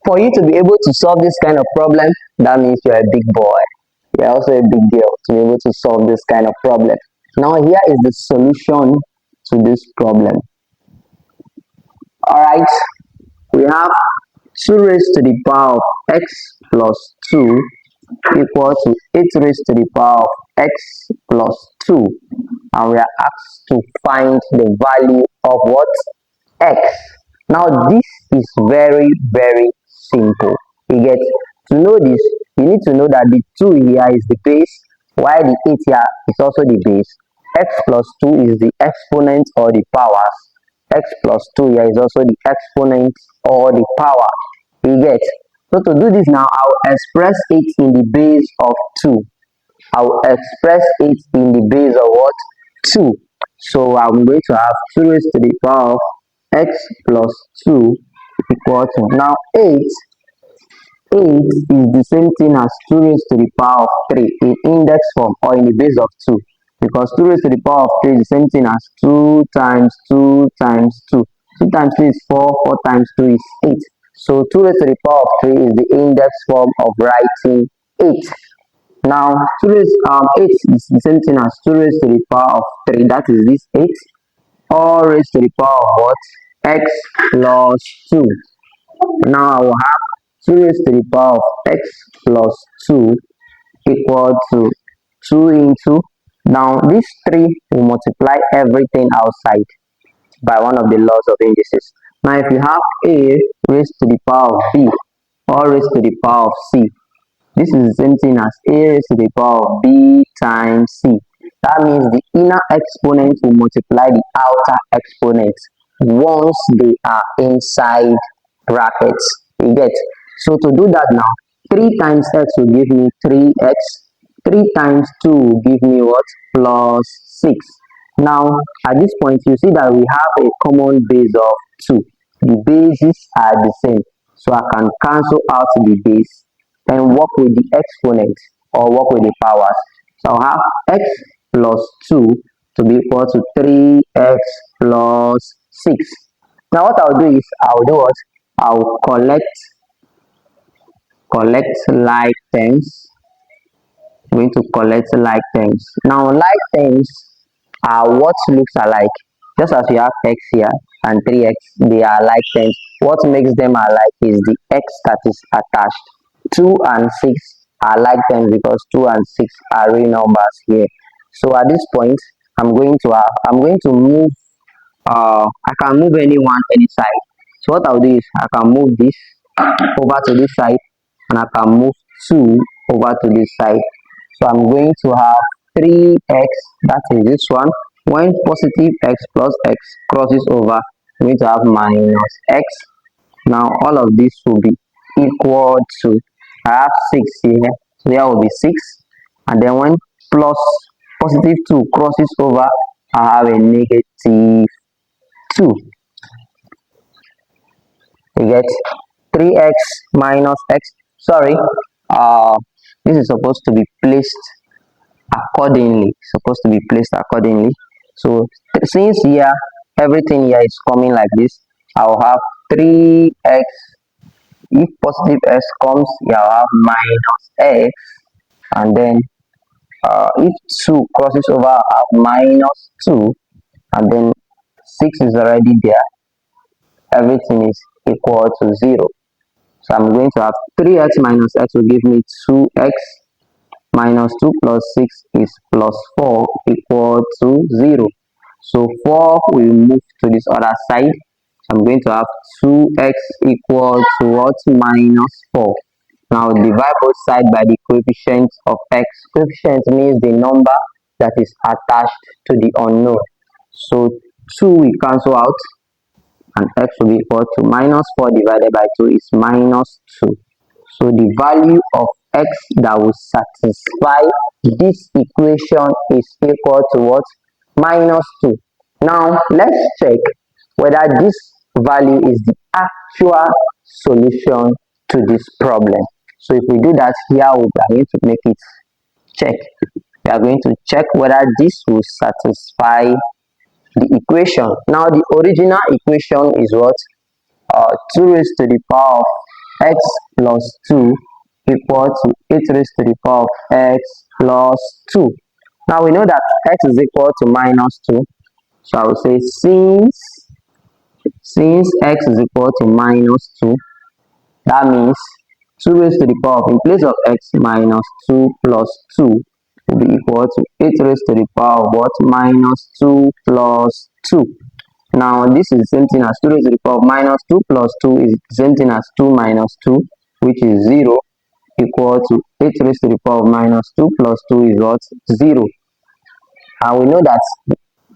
For you to be able to solve this kind of problem, that means you're a big boy. You're also a big girl to be able to solve this kind of problem. Now here is the solution to this problem. Alright, we have 2 raised to the power of x plus 2 equal to 8 raised to the power of x plus 2, and we are asked to find the value of what? X. Now this is very simple. You get to know this, you need to know that the 2 here is the base, while the 8 here is also the base. X plus 2 is the exponent or the powers. X plus 2 here is also the exponent or the power. You get? So to do this now, I'll express 8 in the base of 2. I'll express 8 in the base of what? 2. So I'm going to have 2 raised to the power of x plus 2 equal to, now 8 is the same thing as 2 raised to the power of 3 in index form or in the base of 2, because 2 raised to the power of 3 is the same thing as 2 times 2 times 2. 2 times 2 is 4, 4 times 2 is 8. So 2 raised to the power of 3 is the index form of writing 8. Now 8 is the same thing as 2 raised to the power of 3, that is this 8, all raised to the power of what? X plus 2. Now I will have 2 raised to the power of x plus 2 equal to 2 into, now this 3 will multiply everything outside by one of the laws of indices. Now if you have a raised to the power of b or raised to the power of c, this is the same thing as a raised to the power of b times c. That means the inner exponent will multiply the outer exponent once they are inside brackets. You get? So to do that now, 3 times x will give me 3x. 3 times 2 will give me what? Plus 6. Now, at this point, you see that we have a common base of 2. The bases are the same. So I can cancel out the base and work with the exponent or work with the powers. So I'll have x plus 2 to be equal to 3x plus 6. Now what I'll do is, I'll do what? I'll collect like terms. I'm going to collect like terms. Now like terms are what looks alike. Just as you have x here and 3x, they are like terms. What makes them alike is the x that is attached. 2 and 6 are like terms because 2 and 6 are real numbers here. So at this point, I'm going to move, I can move any side. So what I'll do is, I can move this over to this side and I can move 2 over to this side. So I'm going to have 3x, that is this one. When positive x plus x crosses over, I'm going to have minus x. Now all of this will be equal to, I have 6 here, so there will be 6. And then when plus positive 2 crosses over, I have a negative 2. You get 3x minus x. Sorry, this is supposed to be placed accordingly. So since here everything here is coming like this, I'll have 3x. If positive x comes, here I'll have minus x, and then if 2 crosses over, I'll have minus 2, and then 6 is already there. Everything is equal to 0. So I'm going to have 3x minus x will give me 2x, minus 2 plus 6 is plus 4 equal to 0. So 4 will move to this other side. So I'm going to have 2x equal to what? Minus 4. Now divide both sides by the coefficient of x. Coefficient means the number that is attached to the unknown. So 2 will cancel out, and x will be equal to minus 4 divided by 2 is minus 2. So the value of x that will satisfy this equation is equal to what? Minus 2. Now let's check whether this value is the actual solution to this problem. So if we do that here, we are going to make it check. We are going to check whether this will satisfy the equation. Now the original equation is what? 2 raised to the power of x plus 2 equal to 8 raised to the power of x plus 2. Now we know that x is equal to minus 2. So I will say since x is equal to minus 2, that means 2 raised to the power of, in place of x, minus 2 plus 2 will be equal to 8 raised to the power of what? Minus 2 plus 2. Now this is the same thing as 2 raised to the power of minus 2 plus 2 is the same thing as 2 minus 2, which is 0, equal to 8 raised to the power of minus 2 plus 2 is what? 0. And we know that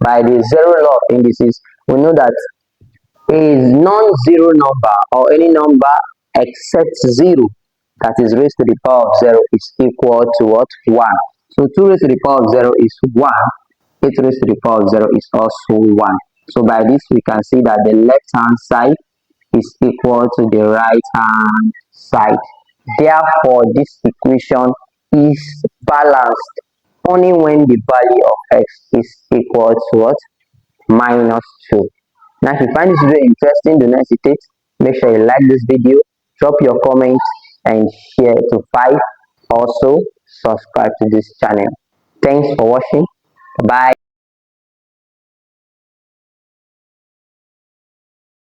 by the zero law of indices, we know that a non-zero number or any number except 0 that is raised to the power of 0 is equal to what? 1. So 2 raised to the power of 0 is 1. 8 raised to the power of 0 is also 1. So by this we can see that the left hand side is equal to the right hand side. Therefore this equation is balanced only when the value of x is equal to what? Minus 2. Now if you find this video interesting, do not hesitate. Make sure you like this video, drop your comments and share to 5. Also subscribe to this channel. Thanks for watching. Bye.